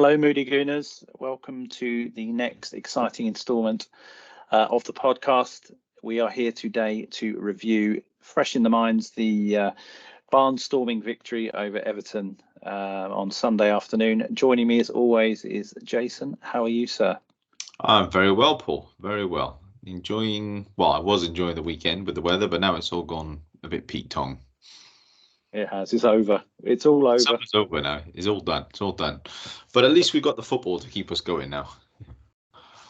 Hello, Moody Gooners. Welcome to the next exciting instalment of the podcast. We are here today to review, fresh in the minds, the barnstorming victory over Everton on Sunday afternoon. Joining me, as always, is Jason. How are you, sir? I'm very well, Paul. Very well. I was enjoying the weekend with the weather, but now it's all gone a bit Pete-tong. It has. It's over. It's all over. Summer's over now. It's all done. It's all done. But at least we've got the football to keep us going now.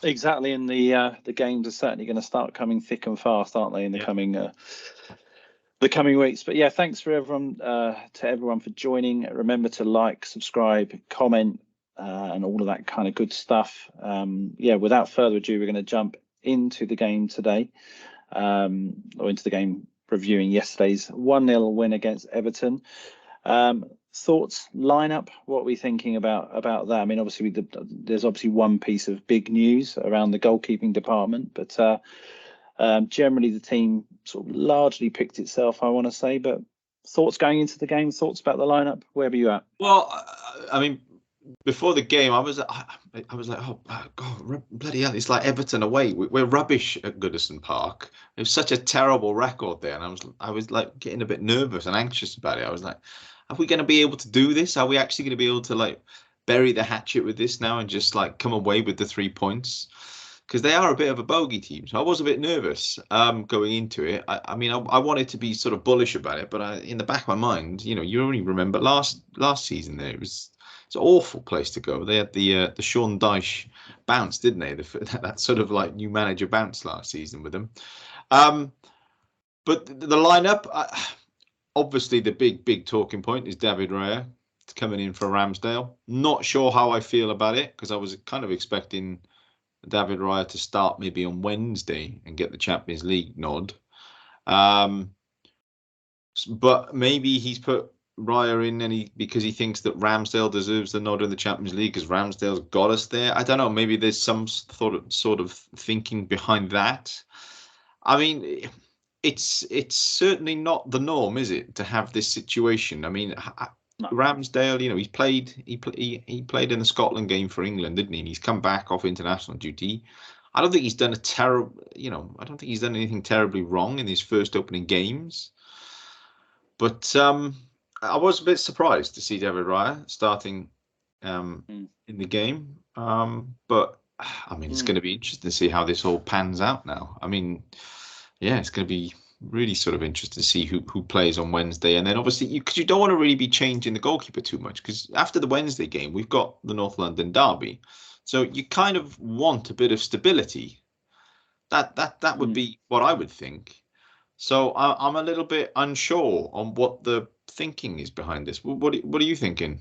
Exactly, and the games are certainly going to start coming thick and fast, aren't they, in the coming weeks? But yeah, thanks for everyone for joining. Remember to like, subscribe, comment, and all of that kind of good stuff. Without further ado, we're going to jump into the game today, or into the game reviewing yesterday's 1-0 win against Everton. Thoughts, lineup, what are we thinking about that? I mean, obviously there's obviously one piece of big news around the goalkeeping department, but generally the team sort of largely picked itself, I want to say. But thoughts going into the game, thoughts about the lineup, where were you at? Well, I mean, before the game, I was like, oh God, bloody hell! It's like Everton away. We're rubbish at Goodison Park. It was such a terrible record there, and I was like getting a bit nervous and anxious about it. I was like, are we going to be able to do this? Are we actually going to be able to like bury the hatchet with this now and just like come away with the 3 points? Because they are a bit of a bogey team, so I was a bit nervous going into it. I mean, I wanted to be sort of bullish about it, but in the back of my mind, you only remember last season there it's an awful place to go. They had the Sean Dyche bounce, didn't they? That sort of like new manager bounce last season with them. But the lineup, obviously the big talking point is David Raya coming in for Ramsdale. Not sure how I feel about it, because I was kind of expecting David Raya to start maybe on Wednesday and get the Champions League nod. But maybe he's put Raya in because he thinks that Ramsdale deserves the nod in the Champions League because Ramsdale's got us there. I don't know. Maybe there's some sort of thinking behind that. I mean, it's certainly not the norm, is it, to have this situation? I mean, no. Ramsdale, he played in the Scotland game for England, didn't he? And he's come back off international duty. I don't think he's done I don't think he's done anything terribly wrong in his first opening games. But I was a bit surprised to see David Raya starting in the game. But I mean, it's going to be interesting to see how this all pans out now. I mean, yeah, it's going to be really sort of interesting to see who plays on Wednesday. And then obviously, because you don't want to really be changing the goalkeeper too much, because after the Wednesday game, we've got the North London derby. So you kind of want a bit of stability. That would be what I would think. So I'm a little bit unsure on what the thinking is behind this. What are you thinking?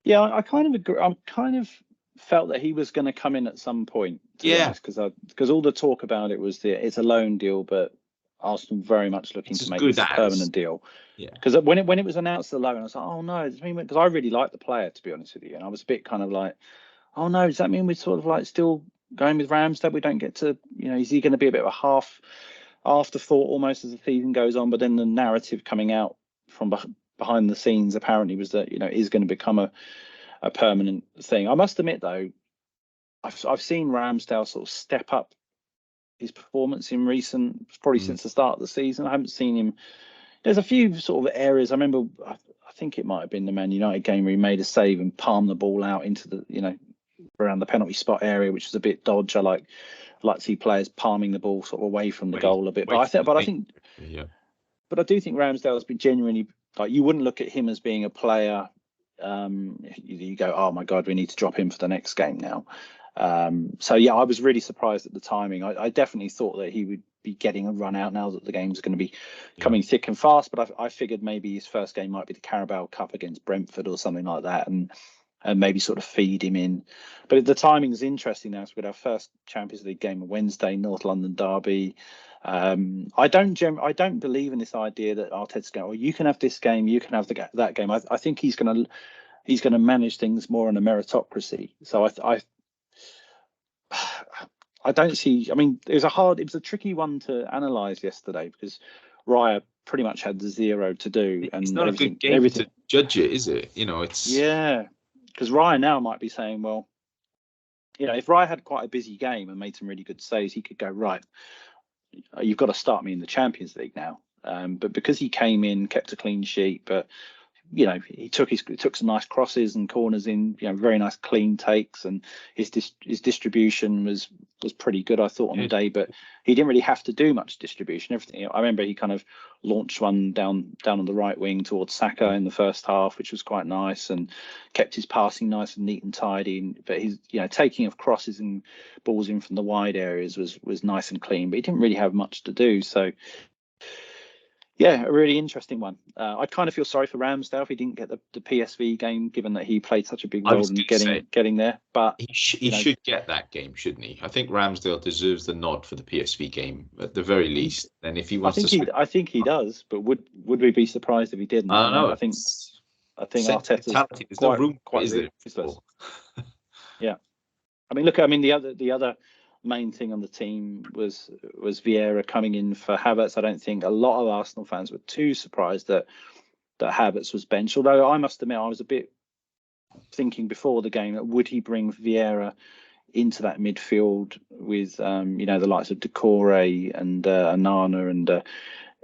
Yeah, I kind of agree. I kind of felt that he was going to come in at some point. To be honest, because all the talk about it was it's a loan deal, but Arsenal very much looking to make this a permanent deal. Yeah. Because when it was announced the loan, I was like, oh no, does it mean, because I really like the player, to be honest with you, and I was a bit kind of like, oh no, does that mean we're sort of like still going with Ramsdale? We don't get to, is he going to be a bit of a half afterthought almost as the season goes on? But then the narrative coming out from behind the scenes apparently was that is going to become a permanent thing. I must admit though, I've seen Ramsdale sort of step up his performance in since the start of the season. I haven't seen him. There's a few sort of areas. I remember, I think it might have been the Man United game where he made a save and palmed the ball out into the around the penalty spot area, which was a bit dodge. I like to see players palming the ball sort of away from the goal a bit. But I do think Ramsdale has been genuinely, like, you wouldn't look at him as being a player. You go, oh my God, we need to drop him for the next game now. So yeah, I was really surprised at the timing. I definitely thought that he would be getting a run out now that the game's going to be coming thick and fast. But I figured maybe his first game might be the Carabao Cup against Brentford or something like that, and maybe sort of feed him in. But the timing is interesting now. So with our first Champions League game on Wednesday, North London derby. I don't believe in this idea that Arteta's going, you can have this game, you can have that game. I think he's going to manage things more on a meritocracy. So I don't see. I mean, it was a tricky one to analyse yesterday because Raya pretty much had the zero to do, and it's not a good game to judge it, is it? It's because Raya now might be saying, well, if Raya had quite a busy game and made some really good saves, he could go, right, you've got to start me in the Champions League now. But because he came in, kept a clean sheet, but he took some nice crosses and corners in, very nice clean takes, and his distribution was pretty good, I thought, on the day. But he didn't really have to do much distribution. Everything. I remember he kind of launched one down on the right wing towards Saka in the first half, which was quite nice, and kept his passing nice and neat and tidy. But his taking of crosses and balls in from the wide areas was nice and clean. But he didn't really have much to do. So. Yeah, a really interesting one. I kind of feel sorry for Ramsdale if he didn't get the PSV game, given that he played such a big role in getting there. But he should get that game, shouldn't he? I think Ramsdale deserves the nod for the PSV game at the very least. And if he wants I think he does. But would we be surprised if he didn't? I don't know. I think Arteta's no room, quite is there? Yeah. The other main thing on the team was Vieira coming in for Havertz. I don't think a lot of Arsenal fans were too surprised that Havertz was benched. Although I must admit, I was a bit thinking before the game that would he bring Vieira into that midfield with the likes of Decore and Anana and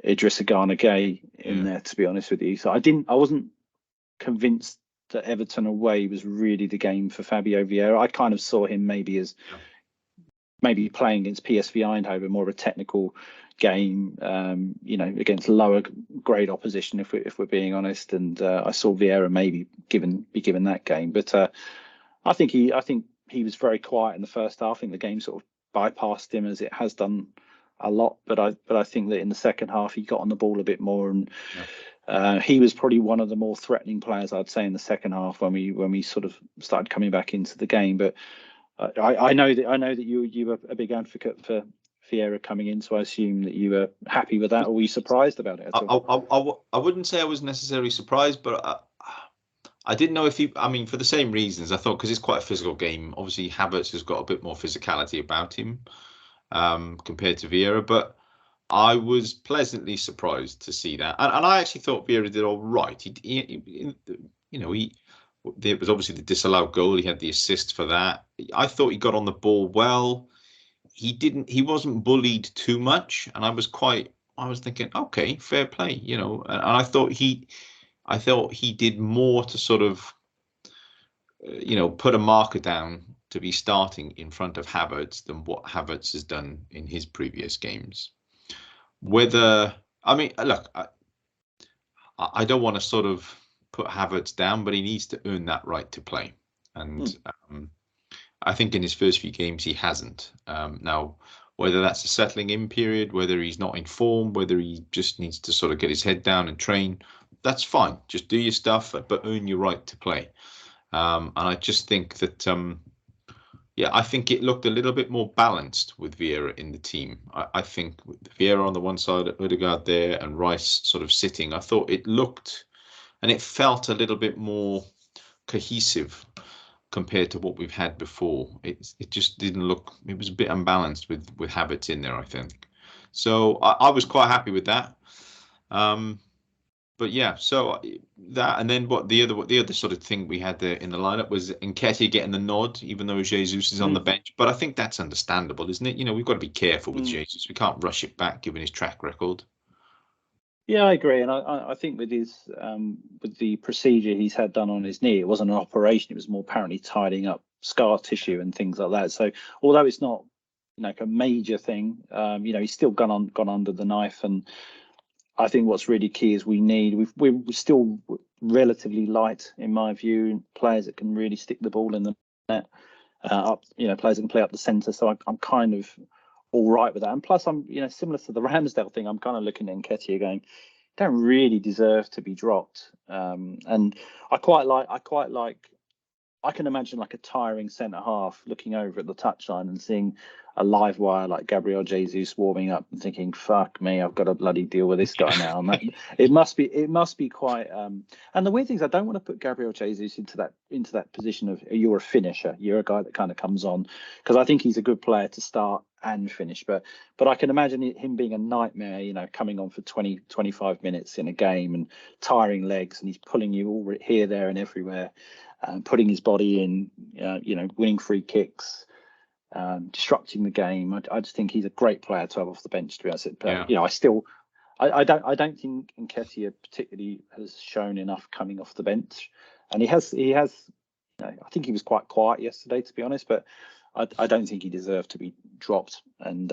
Idrissa Gana Gueye in there. To be honest with you, so I wasn't convinced that Everton away was really the game for Fabio Vieira. I kind of saw him maybe as maybe playing against PSV Eindhoven, more of a technical game, against lower grade opposition, if we're being honest. And I saw Vieira maybe be given that game, but I think he was very quiet in the first half. I think the game sort of bypassed him, as it has done a lot. But I think that in the second half he got on the ball a bit more, and he was probably one of the more threatening players, I'd say, in the second half when we sort of started coming back into the game. But I know that you were a big advocate for Vieira coming in, so I assume that you were happy with that, or were you surprised about it at all? I wouldn't say I was necessarily surprised, but I didn't know if he. I mean, for the same reasons, I thought, because it's quite a physical game. Obviously, Havertz has got a bit more physicality about him compared to Vieira, but I was pleasantly surprised to see that, and I actually thought Vieira did all right. There was obviously the disallowed goal. He had the assist for that. I thought he got on the ball well. He wasn't bullied too much, and I was thinking, okay, fair play, and I thought he did more to sort of, put a marker down to be starting in front of Havertz than what Havertz has done in his previous games. Look, I don't want to sort of put Havertz down, but he needs to earn that right to play. And I think in his first few games he hasn't. Now, whether that's a settling in period, whether he's not in form, whether he just needs to sort of get his head down and train, that's fine. Just do your stuff, but earn your right to play. And I just think that, I think it looked a little bit more balanced with Vieira in the team. I think with Vieira on the one side, Ødegaard there, and Rice sort of sitting, I thought it looked and it felt a little bit more cohesive compared to what we've had before. It just didn't look. It was a bit unbalanced with Havertz in there, I think. So I was quite happy with that. But yeah, so that, and then what the other sort of thing we had there in the lineup was Nketiah getting the nod, even though Jesus is on the bench. But I think that's understandable, isn't it? We've got to be careful with Jesus. We can't rush it back, given his track record. Yeah, I agree, and I think with the procedure he's had done on his knee, it wasn't an operation; it was more apparently tidying up scar tissue and things like that. So, although it's not a major thing, he's still gone under the knife, and I think what's really key is we're still relatively light, in my view, players that can really stick the ball in the net, players that can play up the centre. So I'm kind of all right with that. And plus, I'm similar to the Ramsdale thing. I'm kind of looking at Nketiah going, don't really deserve to be dropped. And I can imagine like a tiring centre half looking over at the touchline and seeing a live wire like Gabriel Jesus warming up and thinking, "Fuck me, I've got to bloody deal with this guy now." And it must be quite. And the weird thing is, I don't want to put Gabriel Jesus into that position of you're a finisher, you're a guy that kind of comes on, because I think he's a good player to start and finish. But I can imagine him being a nightmare, coming on for 20, 25 minutes in a game and tiring legs, and he's pulling you all here, there, and everywhere. putting his body in, winning free kicks, disrupting the game. I just think he's a great player to have off the bench, to be honest. But I don't think Nketiah particularly has shown enough coming off the bench, and he has. I think he was quite quiet yesterday, to be honest. But I don't think he deserved to be dropped. And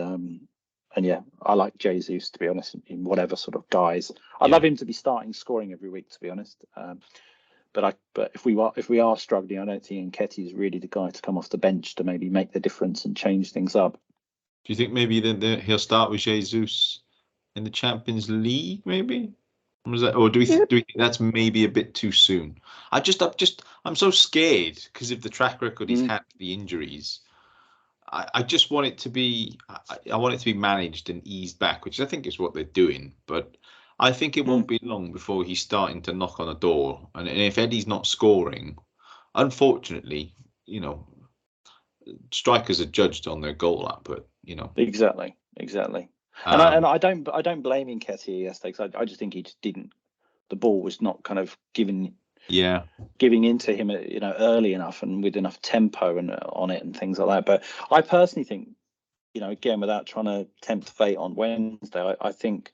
yeah, I like Jesus, to be honest, in whatever sort of guise. I'd love him to be starting scoring every week, to be honest. But if we are struggling, I don't think Nketiah is really the guy to come off the bench to maybe make the difference and change things up. Do you think maybe that he'll start with Jesus in the Champions League, maybe? Or do we think that's maybe a bit too soon? I'm so scared because of the track record he's had, the injuries. I just want it to be. I want it to be managed and eased back, which I think is what they're doing. But I think it won't be long before he's starting to knock on a door. And if Eddie's not scoring, unfortunately, strikers are judged on their goal output. Exactly. And I don't blame Nketiah yesterday, because I just think he just didn't. The ball was not kind of giving into him, early enough and with enough tempo and on it and things like that. But I personally think, again, without trying to tempt fate on Wednesday, I think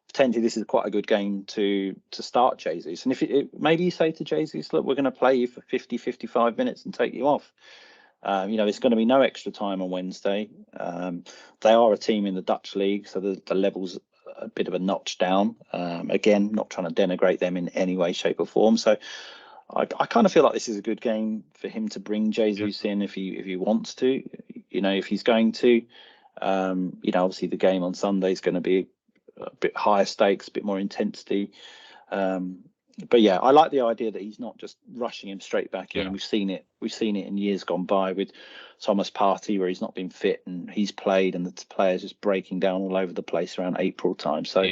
potentially this is quite a good game to start Jesus. And if maybe you say to Jesus, look, we're going to play you for 50, 55 minutes and take you off. There's going to be no extra time on Wednesday. They are a team in the Dutch league, so the level's a bit of a notch down. Again, not trying to denigrate them in any way, shape or form. So I kind of feel like this is a good game for him to bring Jesus in if he wants to, if he's going to. Obviously the game on Sunday is going to be a bit higher stakes, a bit more intensity. But yeah, I like the idea that he's not just rushing him straight back in. We've seen it in years gone by with Thomas Partey, where he's not been fit and he's played, and the players just breaking down all over the place around April time. So,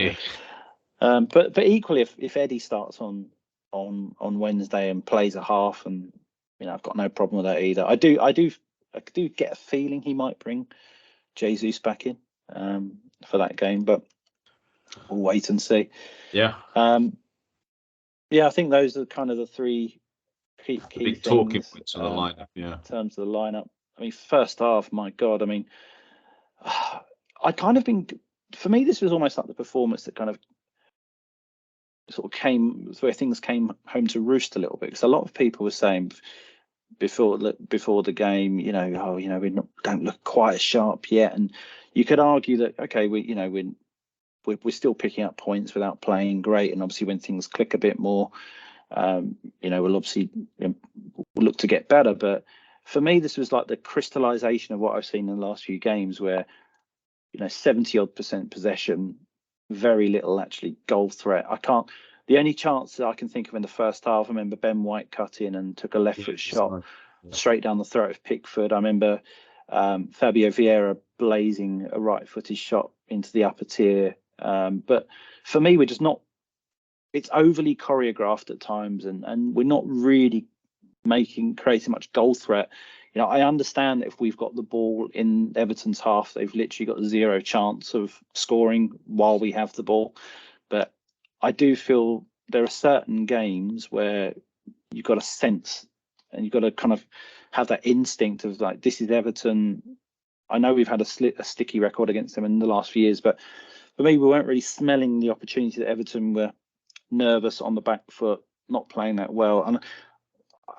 but equally, if Eddie starts on Wednesday and plays a half, and I've got no problem with that either. I do get a feeling he might bring Jesus back in for that game, but we'll wait and see. Yeah, I think those are kind of the three key things. Talking points on the lineup, in terms of the lineup. I mean, first half, my God, I mean, for me, this was almost like the performance that kind of sort of came where things came home to roost a little bit, because a lot of people were saying before the game, we don't look quite as sharp yet, and you could argue that we're still picking up points without playing great, and obviously when things click a bit more, we'll obviously we'll look to get better. But for me, this was like the crystallization of what I've seen in the last few games, where 70-odd% possession, very little actually goal threat. The only chance that I can think of in the first half, I remember Ben White cut in and took a left foot shot straight down the throat of Pickford. I remember Fabio Vieira blazing a right-footed shot into the upper tier. But for me, we're just not. It's overly choreographed at times, and we're not really creating much goal threat. I understand that if we've got the ball in Everton's half, they've literally got zero chance of scoring while we have the ball. But I do feel there are certain games where you've got a sense, and you've got to kind of have that instinct of like, this is Everton. I know we've had a sticky record against them in the last few years, but for me, we weren't really smelling the opportunity that Everton were nervous on the back foot, not playing that well.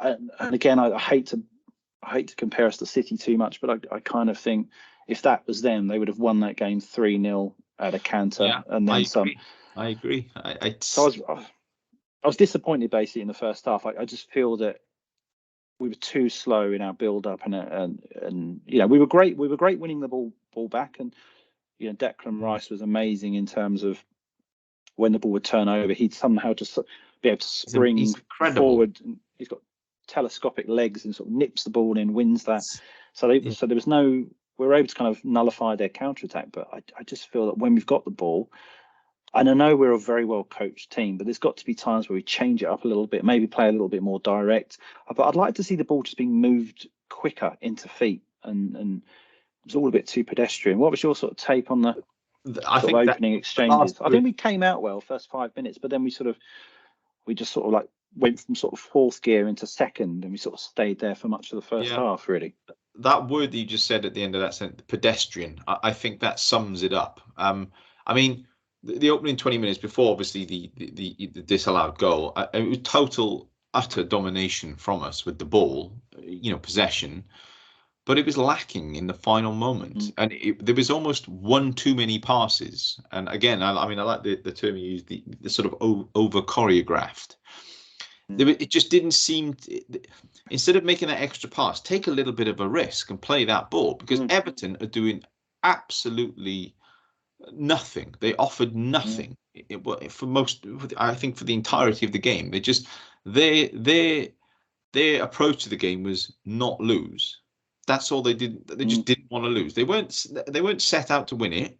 And again, I hate to compare us to City too much, but I kind of think if that was them, they would have won that game 3-0 at a canter, and then some. I agree. So I was disappointed basically in the first half. I just feel that we were too slow in our build up, and we were great. We were great winning the ball back, and Declan Rice was amazing in terms of when the ball would turn over, he'd somehow just be able to spring forward. And he's got telescopic legs and sort of nips the ball in, wins that. So there was we were able to kind of nullify their counter attack. But I just feel that when we've got the ball, and I know we're a very well coached team, but there's got to be times where we change it up a little bit, maybe play a little bit more direct. But I'd like to see the ball just being moved quicker into feet, and it's all a bit too pedestrian. What was your sort of take on the opening exchanges? I think we came out well first 5 minutes, but then we just sort of like went from sort of fourth gear into second, and we sort of stayed there for much of the first half, really. That word that you just said at the end of that sentence, pedestrian, I think that sums it up. I mean, the opening 20 minutes before, obviously, the disallowed goal, it was total, utter domination from us with the ball, possession, but it was lacking in the final moment. And there was almost one too many passes. And again, I mean, I like the term you used, the sort of over choreographed. It just didn't seem instead of making that extra pass, take a little bit of a risk and play that ball, because Everton are doing absolutely nothing. They offered nothing for most, I think, for the entirety of the game. They just their approach to the game was not lose. That's all they did. They just didn't want to lose. They weren't set out to win it.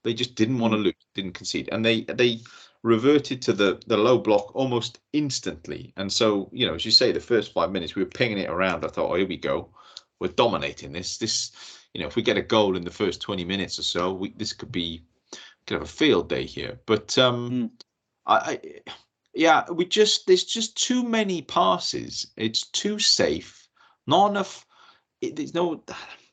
They just didn't want to lose, didn't concede, and they reverted to the low block almost instantly. And so, as you say, the first 5 minutes we were pinging it around. I thought, oh, here we go, we're dominating this. If we get a goal in the first 20 minutes or so, this could have a field day here. But there's just too many passes. It's too safe. Not enough. There's no,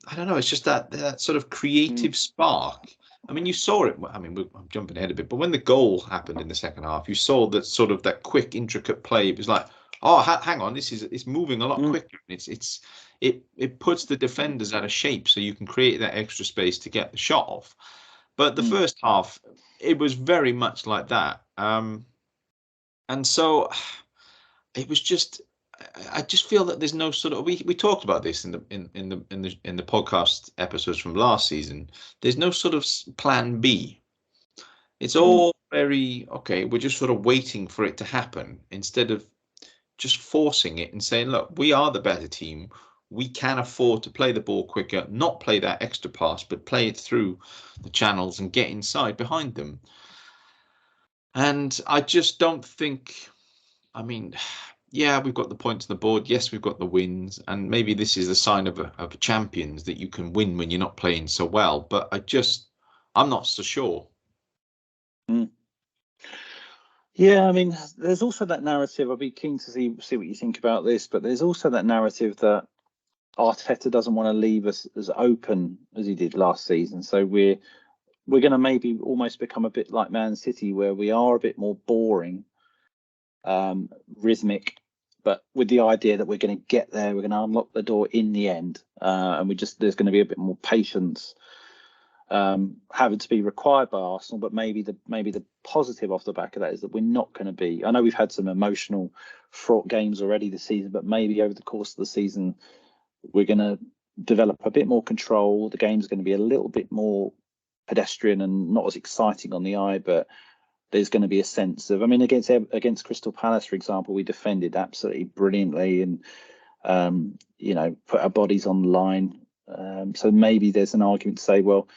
I don't know. It's just that sort of creative spark. I mean, you saw it. I mean, I'm jumping ahead a bit, but when the goal happened in the second half, you saw that sort of that quick, intricate play. It was like, oh, hang on, it's moving a lot quicker. It puts the defenders out of shape, so you can create that extra space to get the shot off. But the first half, it was very much like that, and so it was just. I just feel that there's no sort of we talked about this in the podcast episodes from last season. There's no sort of plan B. It's all very okay. We're just sort of waiting for it to happen instead of just forcing it and saying, look, we are the better team. We can afford to play the ball quicker, not play that extra pass, but play it through the channels and get inside behind them. And I just don't think. I mean. Yeah, we've got the points on the board. Yes, we've got the wins, and maybe this is a sign of champions that you can win when you're not playing so well. But I'm not so sure. Yeah, I mean, there's also that narrative. I'll be keen to see what you think about this, but there's also that narrative that Arteta doesn't want to leave us as open as he did last season. So we're going to maybe almost become a bit like Man City, where we are a bit more boring, rhythmic, but with the idea that we're going to get there, we're going to unlock the door in the end, and there's going to be a bit more patience having to be required by Arsenal. But maybe the positive off the back of that is that we're not going to be. I know we've had some emotional, fraught games already this season, but maybe over the course of the season we're going to develop a bit more control. The game's going to be a little bit more pedestrian and not as exciting on the eye, but there's going to be a sense of, I mean, against Crystal Palace, for example, we defended absolutely brilliantly and, put our bodies on the line. So maybe there's an argument to say, well,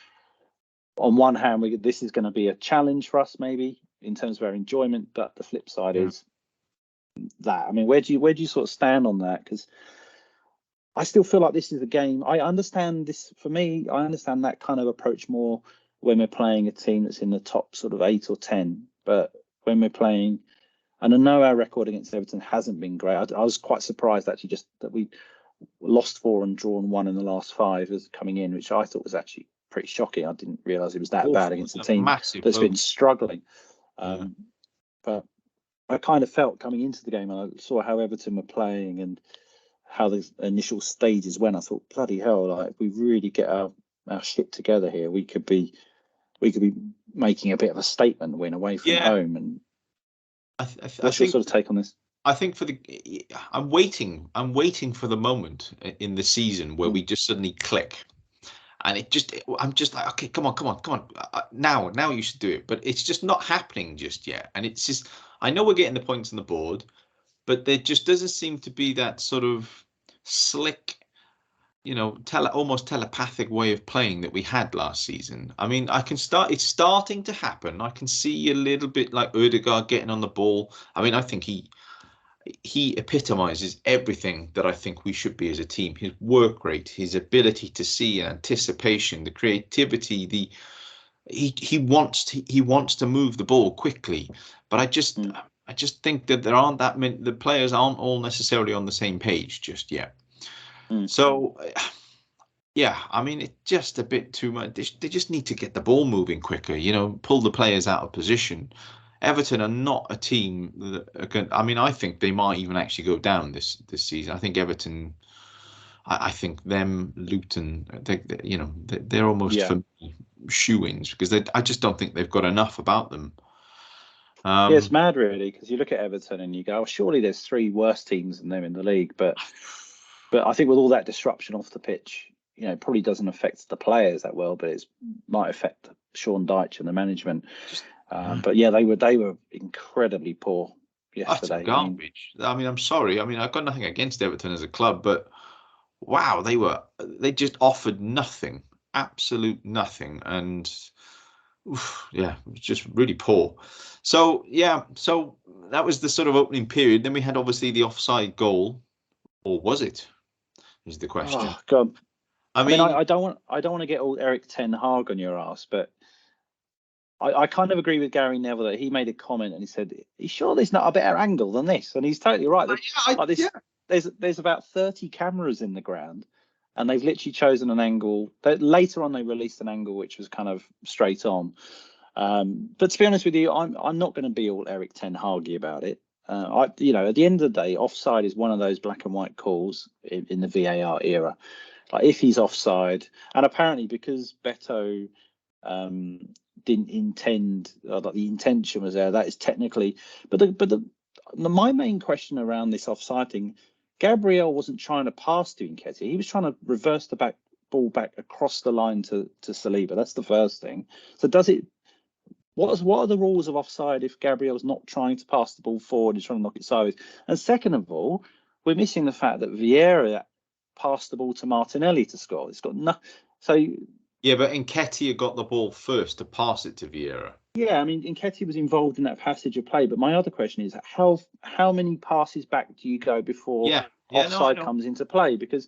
on one hand, this is going to be a challenge for us, maybe in terms of our enjoyment, but the flip side is that. I mean, where do you sort of stand on that? Because I still feel like this is a game. I understand this. For me, I understand that kind of approach more when we're playing a team that's in the top sort of 8 or 10. But when we're playing, and I know our record against Everton hasn't been great. I was quite surprised actually just that we lost 4 and drawn 1 in the last 5 as coming in, which I thought was actually pretty shocking. I didn't realise it was that bad against a team that's been struggling. But I kind of felt coming into the game, and I saw how Everton were playing and how the initial stages went. I thought, bloody hell, like if we really get our shit together here, we could be making a bit of a statement win away from home. And what's your sort of take on this? I think I'm waiting for the moment in the season where we just suddenly click, and I'm just like, okay, come on, now you should do it, but it's just not happening just yet. And it's just, I know we're getting the points on the board, but there just doesn't seem to be that sort of slick, almost telepathic way of playing that we had last season. I mean, it's starting to happen. I can see a little bit like Ødegaard getting on the ball. I mean, I think he epitomizes everything that I think we should be as a team. His work rate, his ability to see anticipation, the creativity, he wants to move the ball quickly. But I just think that there aren't that many. The players aren't all necessarily on the same page just yet. So, yeah, I mean, it's just a bit too much. They just need to get the ball moving quicker. Pull the players out of position. Everton are not a team that I mean, I think they might even actually go down this season. I think Everton. I think them, Luton, they're almost for me shoo-ins because I just don't think they've got enough about them. Yeah, it's mad really, because you look at Everton and you go, oh, surely there's 3 worse teams than them in the league. But I think with all that disruption off the pitch, it probably doesn't affect the players that well, but it might affect Sean Dyche and the management. But yeah, they were incredibly poor yesterday. Garbage. I mean, I'm sorry. I mean, I've got nothing against Everton as a club, but wow, they just offered nothing, absolute nothing, and yeah, it was just really poor. So yeah, so that was the sort of opening period. Then we had obviously the offside goal, or was it? Is the question. Oh God. I mean, I don't want to get all Eric Ten Hag on your ass, but I kind of agree with Gary Neville that he made a comment and he said, "Are you sure there's not a better angle than this?" And he's totally right. There's about 30 cameras in the ground, and they've literally chosen an angle. Later on, they released an angle which was kind of straight on. But to be honest with you, I'm not going to be all Eric Ten Hag about it. At the end of the day, offside is one of those black and white calls in the VAR era. Like if he's offside, and apparently because Beto didn't intend, like the intention was there, that is technically. But my main question around this offside thing, Gabriel wasn't trying to pass to Nketiah. He was trying to reverse the ball back across the line to Saliba. That's the first thing. So does it? What are the rules of offside if Gabriel's not trying to pass the ball forward, he's trying to knock it sideways? And second of all, we're missing the fact that Vieira passed the ball to Martinelli to score. It's got no. So yeah, but Nketiah got the ball first to pass it to Vieira. Yeah, I mean, Nketiah was involved in that passage of play. But my other question is, how many passes back do you go before offside comes into play? Because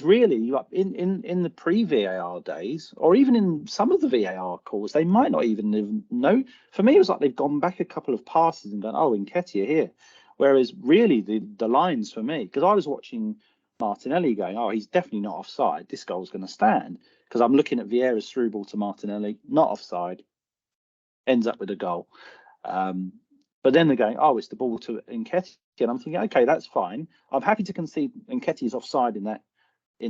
really, like in the pre-VAR days, or even in some of the VAR calls, they might not even know. For me, it was like they've gone back a couple of passes and gone, oh, Nketiah here. Whereas really, the lines for me, because I was watching Martinelli going, oh, he's definitely not offside. This goal's going to stand. Because I'm looking at Vieira's through ball to Martinelli, not offside, ends up with a goal. But then they're going, oh, it's the ball to Nketiah. And I'm thinking, okay, that's fine. I'm happy to concede Nketiah's offside in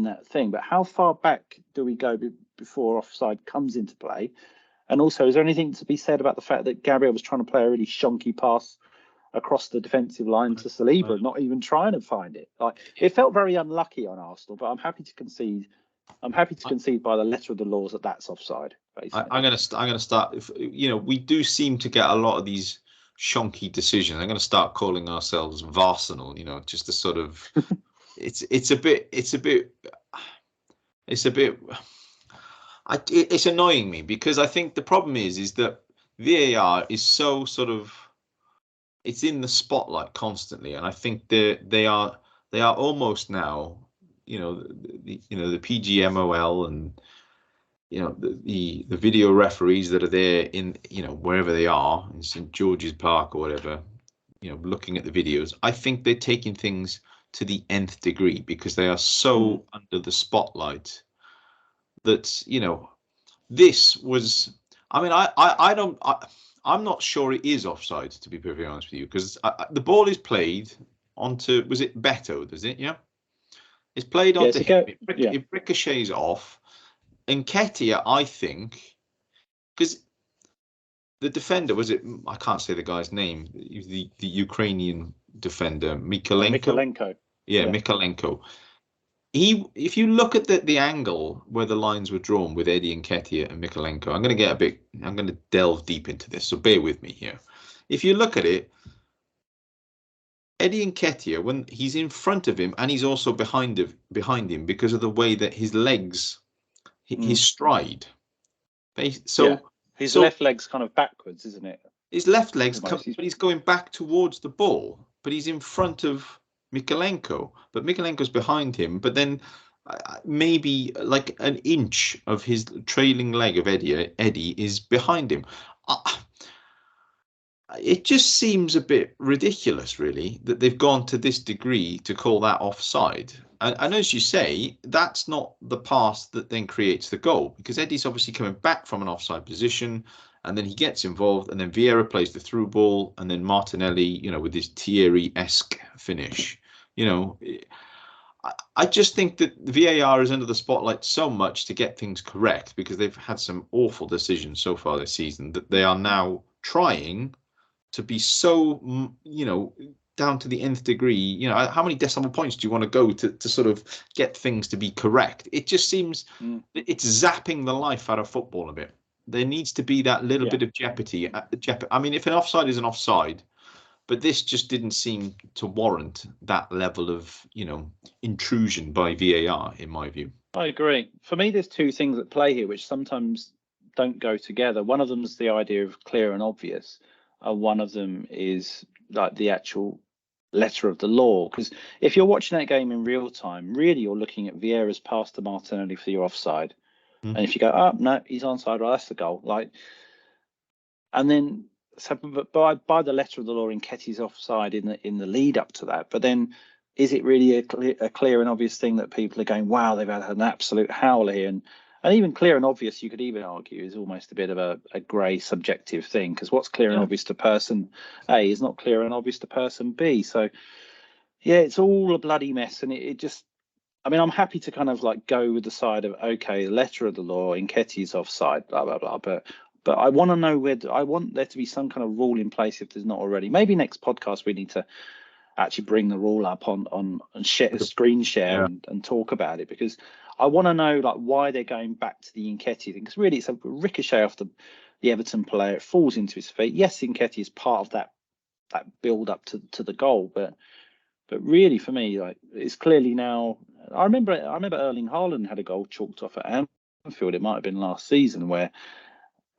that thing. But how far back do we go before offside comes into play? And also, is there anything to be said about the fact that Gabriel was trying to play a really shonky pass across the defensive line to Saliba, not even trying to find it? Like, it felt very unlucky on Arsenal, but I'm happy to concede. I'm happy to concede by the letter of the laws that that's offside. Basically, I'm going to start. We do seem to get a lot of these shonky decisions. I'm going to start calling ourselves Varsenal. Just to sort of. It's annoying me because I think the problem is that VAR is so sort of. It's in the spotlight constantly, and I think they are almost now. The PGMOL and the video referees that are there in wherever they are in St George's Park or whatever, looking at the videos. I think they're taking things to the nth degree because they are so under the spotlight that this was. I mean, I don't. I'm not sure it is offside, to be perfectly honest with you, because the ball is played onto. Was it Beto? Does it? Yeah. It's played onto him. It ricochets off. Nketiah, I think, because the defender, was it? I can't say the guy's name. The Ukrainian defender, Mikolenko. Yeah, Mikolenko. If you look at the angle where the lines were drawn with Eddie Nketiah and Mikolenko, I'm going to delve deep into this, so bear with me here. If you look at it, Eddie Nketiah, when he's in front of him and he's also behind him because of the way that his legs, his stride. So his left leg's kind of backwards, isn't it? His left leg's but he's going back towards the ball, but he's in front of Mikolenko, but Mikolenko's behind him. But then maybe like an inch of his trailing leg of Eddie is behind him. it just seems a bit ridiculous, really, that they've gone to this degree to call that offside. And as you say, that's not the pass that then creates the goal, because Eddie's obviously coming back from an offside position, and then he gets involved, and then Vieira plays the through ball, and then Martinelli, with his Thierry-esque finish. I just think that VAR is under the spotlight so much to get things correct, because they've had some awful decisions so far this season, that they are now trying to be so, down to the nth degree. How many decimal points do you want to go to sort of get things to be correct? It just seems it's zapping the life out of football a bit. There needs to be that little bit of jeopardy. I mean, if an offside is an offside, but this just didn't seem to warrant that level of, intrusion by VAR, in my view. I agree. For me, there's two things at play here which sometimes don't go together. One of them is the idea of clear and obvious. One of them is like the actual letter of the law. Because if you're watching that game in real time, really you're looking at Vieira's pass to Martinelli for your offside. And if you go, oh, no, he's onside, right, that's the goal. And then so by the letter of the law, Nketiah's offside in the lead up to that. But then is it really a clear and obvious thing that people are going, wow, they've had an absolute howler here? And even clear and obvious, you could even argue, is almost a bit of a grey subjective thing, because what's clear and obvious to person A is not clear and obvious to person B. So, yeah, it's all a bloody mess. And it just, I mean, I'm happy to kind of go with the side of, OK, letter of the law, Nketiah's offside, blah, blah, blah. But I want to know I want there to be some kind of rule in place if there's not already. Maybe next podcast we need to actually bring the rule up on screen share and talk about it, because I want to know why they're going back to the Nketiah thing, because really it's a ricochet off the Everton player. It falls into his feet. Yes, Nketiah is part of that build up to the goal, but really for me, it's clearly now. I remember Erling Haaland had a goal chalked off at Anfield. It might have been last season where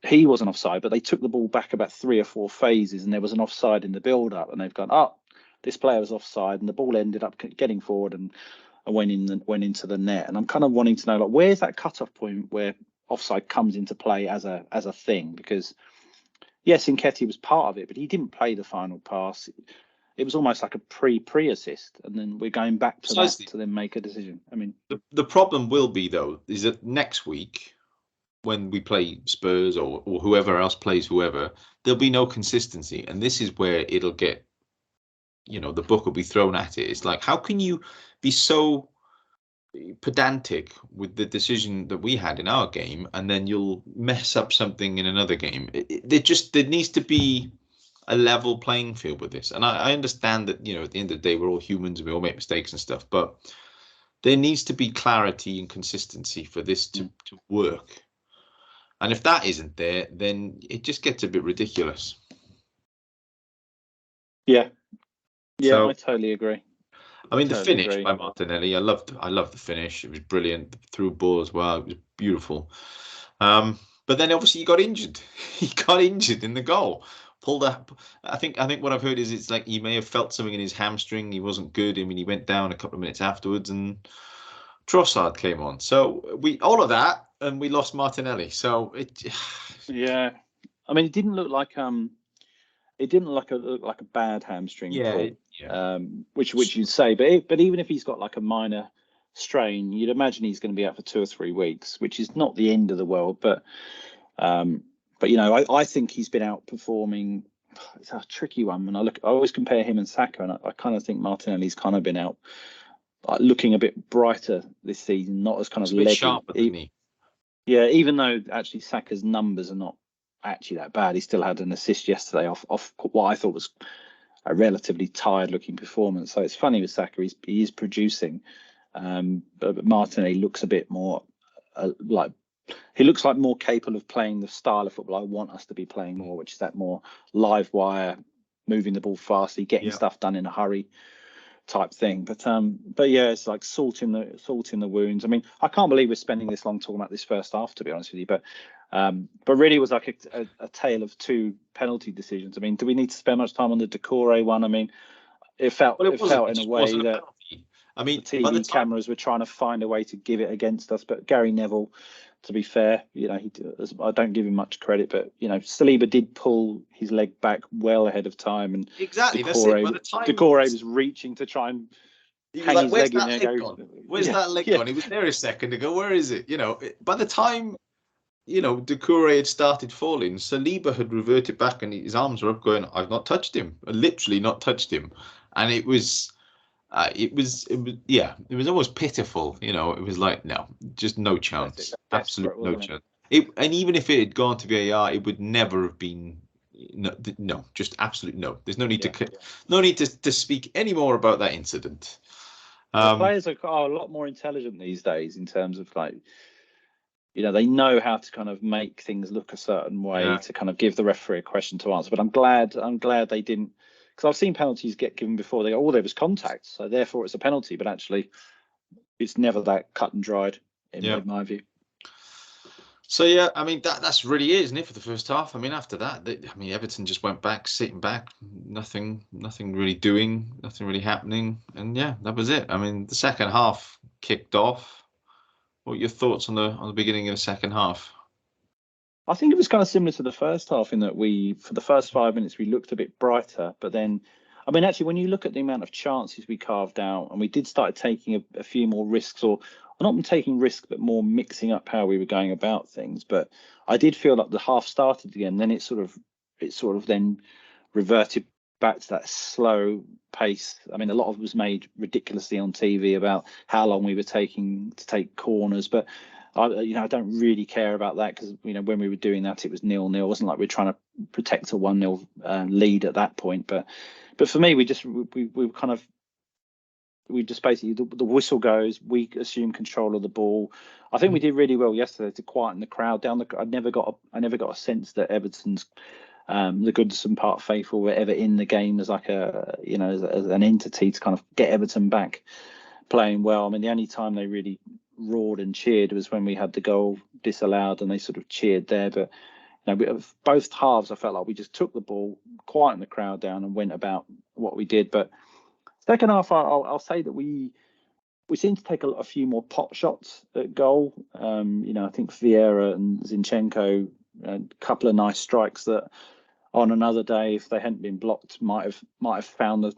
he wasn't offside, but they took the ball back about 3 or 4 phases, and there was an offside in the build up, and they've gone, oh, this player was offside, and the ball ended up getting forward and went into the net. And I'm kind of wanting to know, where's that cutoff point where offside comes into play as a thing? Because yes, Nketiah was part of it, but he didn't play the final pass. It was almost like a pre assist, and then we're going back to that to then make a decision. I mean, the problem will be, though, is that next week, when we play Spurs or whoever else plays whoever, there'll be no consistency, and this is where it'll get, the book will be thrown at it. It's like, how can you be so pedantic with the decision that we had in our game, and then you'll mess up something in another game? There needs to be a level playing field with this. And I understand that, at the end of the day, we're all humans and we all make mistakes and stuff, but there needs to be clarity and consistency for this to work. And if that isn't there, then it just gets a bit ridiculous. Yeah, so, I totally agree. I mean, the finish by Martinelli, I loved the finish. It was brilliant. The through ball as well. It was beautiful. But then obviously he got injured. He got injured in the goal. Pulled up. I think what I've heard is it's like he may have felt something in his hamstring. He wasn't good. I mean, he went down a couple of minutes afterwards, and Trossard came on. So all of that, and we lost Martinelli. So yeah. I mean, it didn't look like a bad hamstring pull, which you'd say, but even if he's got a minor strain, you'd imagine he's going to be out for 2 or 3 weeks, which is not the end of the world. But I think he's been outperforming. It's a tricky one. When I always compare him and Saka, and I kind of think Martinelli's kind of been out, looking a bit brighter this season, not as kind of leggy. Sharper than he. Yeah, even though actually Saka's numbers are not actually that bad. He still had an assist yesterday off what I thought was a relatively tired looking performance. So it's funny with Saka, he is producing, but Martinelli looks a bit more he looks like more capable of playing the style of football I want us to be playing more, which is that more live wire, moving the ball fastly, getting stuff done in a hurry type thing. But yeah, it's like salt in the wounds. I mean, I can't believe we're spending this long talking about this first half, to be honest with you, but really it was like a tale of 2 penalty decisions. I mean, do we need to spend much time on the Decore one? I mean, it felt in a way that I mean, the by the TV time, cameras were trying to find a way to give it against us. But Gary Neville, to be fair, I don't give him much credit, but Saliba did pull his leg back well ahead of time, and exactly, that's it. By the time Decore was reaching to try and he was hang like, his "Where's leg in that there. leg Go, gone? Where's that leg gone?" He was there a second ago. Where is it? By the time Decore had started falling, Saliba had reverted back, and his arms were up, going, "I've not touched him. I literally not touched him," and it was almost pitiful. It was like, no, just no chance, absolute no chance. And even if it had gone to VAR, it would never have been. No, just absolute no. There's no need to speak any more about that incident. Players are a lot more intelligent these days in terms of they know how to kind of make things look a certain way to kind of give the referee a question to answer. But I'm glad they didn't, because I've seen penalties get given before. They go, oh, there was contact, so therefore it's a penalty. But actually, it's never that cut and dried in my view. So yeah, I mean that's really it, isn't it, for the first half? I mean, after that, Everton just went back, sitting back, nothing really doing, nothing really happening, and yeah, that was it. I mean, the second half kicked off. What are your thoughts on the beginning of the second half? I think it was kind of similar to the first half in that for the first 5 minutes, we looked a bit brighter. But then, I mean, actually, when you look at the amount of chances we carved out, and we did start taking a few more risks, or not taking risks, but more mixing up how we were going about things. But I did feel like the half started again. Then it sort of then reverted back to that slow pace. I mean, a lot of it was made ridiculously on TV about how long we were taking to take corners, but I don't really care about that, because when we were doing that, it was 0-0. It wasn't like we were trying to protect a 1-0 lead at that point. But for me, we just basically, the whistle goes, we assume control of the ball. I think we did really well yesterday to quieten the crowd down. I never got a sense that Everton's the Goodison Park faithful were ever in the game as like as an entity to kind of get Everton back playing well. I mean, the only time they really roared and cheered was when we had the goal disallowed, and they sort of cheered there. But both halves, I felt like we just took the ball, quietened the crowd down, and went about what we did. But second half, I'll say that we seemed to take a few more pot shots at goal. I think Vieira and Zinchenko, a couple of nice strikes that on another day, if they hadn't been blocked, might have found the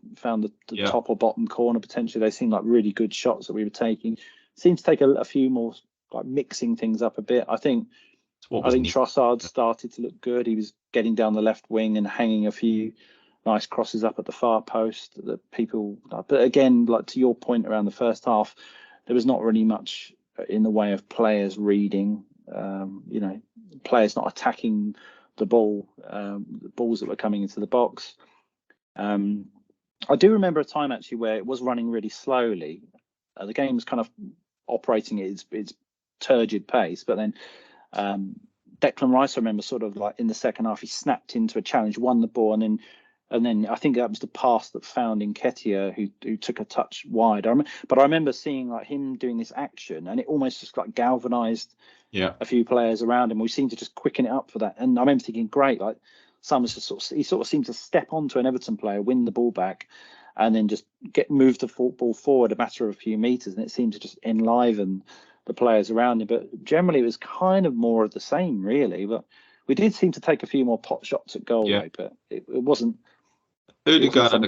top or bottom corner potentially. They seemed like really good shots that we were taking. Seemed to take a few more, like mixing things up a bit. I think Trossard started to look good. He was getting down the left wing and hanging a few nice crosses up at the far post that people. But again, like to your point around the first half, there was not really much in the way of players reading. Players not attacking the ball, the balls that were coming into the box. I do remember a time actually where it was running really slowly. The game was kind of operating at its turgid pace, but then Declan Rice, I remember, sort of like in the second half, he snapped into a challenge, won the ball, and then I think that was the pass that found Nketiah, who took a touch wide. But I remember seeing like him doing this action, and it almost just like galvanised a few players around him. We seemed to just quicken it up for that, and I remember thinking, great, like Summers just he sort of seemed to step onto an Everton player, win the ball back, and then just move the ball forward a matter of a few meters, and it seemed to just enliven the players around him. But generally, it was kind of more of the same, really. But we did seem to take a few more pot shots at goal, though, but it wasn't. Odegaard had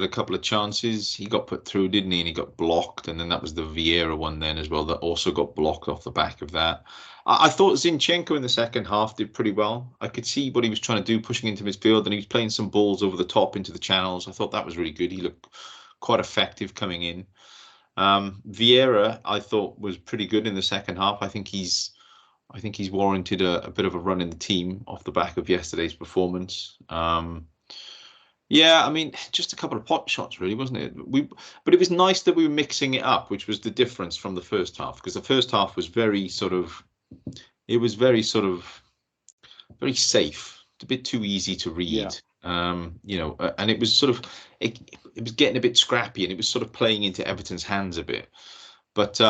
a couple of chances. He got put through, didn't he? And he got blocked, and then that was the Vieira one then as well that also got blocked off the back of that. I thought Zinchenko in the second half did pretty well. I could see what he was trying to do, pushing into midfield, and he was playing some balls over the top into the channels. I thought that was really good. He looked quite effective coming in. Vieira, I thought, was pretty good in the second half. I think he's warranted a bit of a run in the team off the back of yesterday's performance. Yeah, I mean, just a couple of pot shots, really, wasn't it? But it was nice that we were mixing it up, which was the difference from the first half, because the first half was very safe. It's a bit too easy to read, and it was it was getting a bit scrappy, and it was sort of playing into Everton's hands a bit. But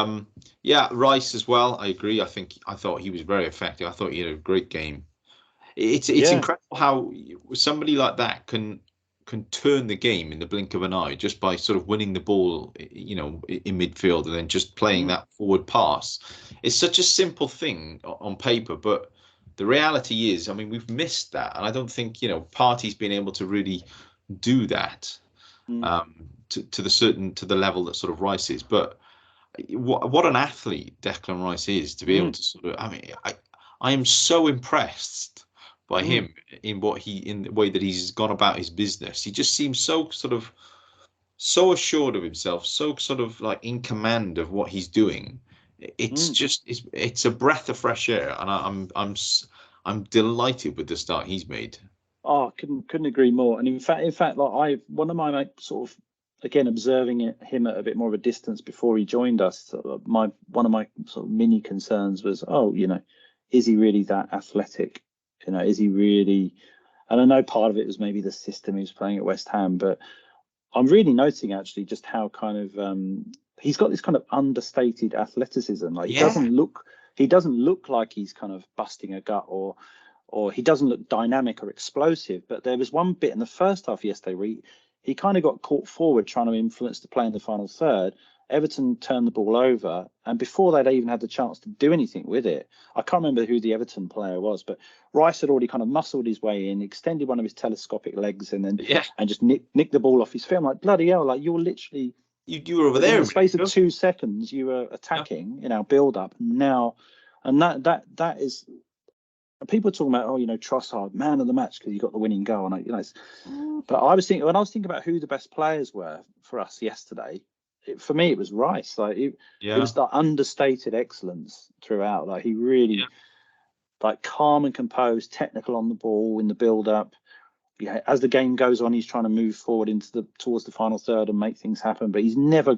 Rice as well. I agree. I thought he was very effective. I thought he had a great game. It's incredible how somebody like that can can turn the game in the blink of an eye just by sort of winning the ball, you know, in midfield and then just playing that forward pass. It's such a simple thing on paper, but the reality is, I mean, we've missed that, and I don't think, you know, Partey's been able to really do that to the level that sort of Rice is. But what an athlete Declan Rice is, to be able to sort of, I mean, I am so impressed by him in the way that he's gone about his business. He just seems so sort of so assured of himself, so sort of like in command of what he's doing. It's just it's a breath of fresh air, and I'm delighted with the start he's made. Oh, couldn't agree more. And in fact, like one of my sort of, again, observing him at a bit more of a distance before he joined us, one of my sort of mini concerns was, oh, you know, is he really that athletic? You know, is he really? And I know part of it was maybe the system he was playing at West Ham, but I'm really noticing actually just how kind of he's got this kind of understated athleticism. Like he doesn't look like he's kind of busting a gut, or he doesn't look dynamic or explosive. But there was one bit in the first half yesterday where he kind of got caught forward trying to influence the play in the final third. Everton turned the ball over, and before they'd even had the chance to do anything with it, I can't remember who the Everton player was, but Rice had already kind of muscled his way in, extended one of his telescopic legs, and then and just nicked the ball off his feet. I'm like, bloody hell! Like, you're literally you were over there in the space of 2 seconds. You were attacking in our build up now, and that is. People talking about, oh, you know, Trossard, man of the match because he got the winning goal, and but I was thinking about who the best players were for us yesterday. For me, it was Rice. Like it was the understated excellence throughout. Like he really, like, calm and composed, technical on the ball in the build-up. Yeah, as the game goes on, he's trying to move forward towards the final third and make things happen. But he's never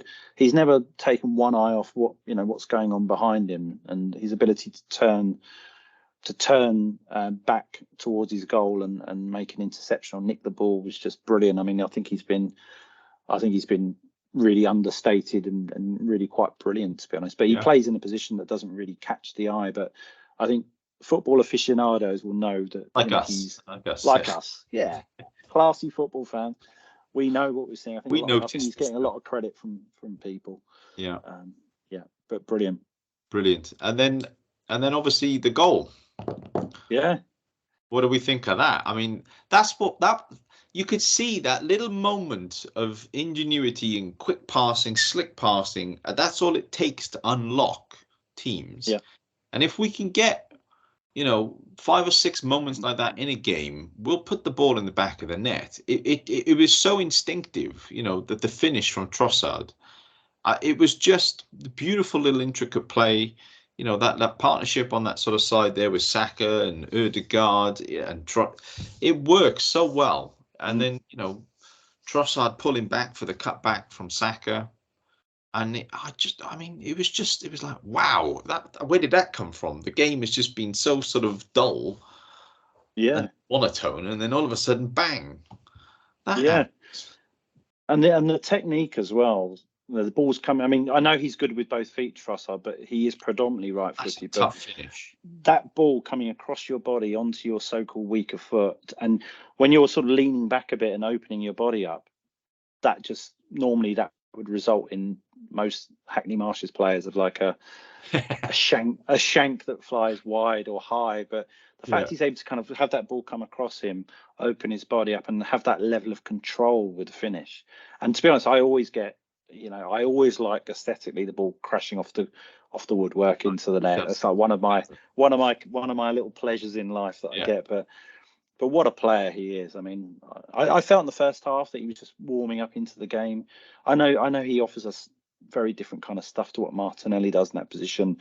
taken one eye off what's going on behind him, and his ability to turn back towards his goal and make an interception or nick the ball was just brilliant. I mean, I think he's been really understated and really quite brilliant, to be honest. But he plays in a position that doesn't really catch the eye. But I think football aficionados will know that he's like us. Yeah, classy football fans. We know what we're seeing. I think he's getting a lot of credit from people. Yeah. But brilliant. And then obviously the goal. Yeah. What do we think of that? I mean, you could see that little moment of ingenuity and quick passing, slick passing. That's all it takes to unlock teams. Yeah. And if we can get, 5 or 6 moments like that in a game, we'll put the ball in the back of the net. It was so instinctive, that the finish from Trossard. It was just the beautiful little intricate play. That partnership on that sort of side there with Saka and Ødegaard and it works so well. And then, Trossard pulling back for the cutback from Saka. And it was like, wow, where did that come from? The game has just been so sort of dull, and monotone, and then all of a sudden, bang! And the technique as well. The ball's coming. I mean, I know he's good with both feet, Trossard, but he is predominantly right-footed. Tough finish. That ball coming across your body onto your so-called weaker foot, and when you're sort of leaning back a bit and opening your body up, that would result in most Hackney Marshes players of like a shank that flies wide or high. But the fact he's able to kind of have that ball come across him, open his body up, and have that level of control with the finish. And to be honest, I always like aesthetically the ball crashing off the woodwork into the net. It's like one of my little pleasures in life that I get. But what a player he is. I mean, I felt in the first half that he was just warming up into the game. I know he offers us very different kind of stuff to what Martinelli does in that position.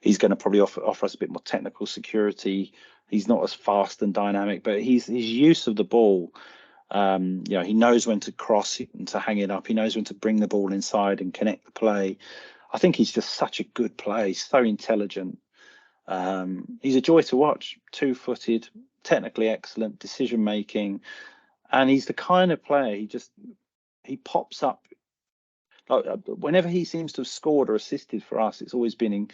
He's going to probably offer us a bit more technical security. He's not as fast and dynamic, but his use of the ball, he knows when to cross and to hang it up. He knows when to bring the ball inside and connect the play. I think he's just such a good player. He's so intelligent. He's a joy to watch. 2-footed, technically excellent, decision making, and he's the kind of player he pops up. Like, whenever he seems to have scored or assisted for us, it's always been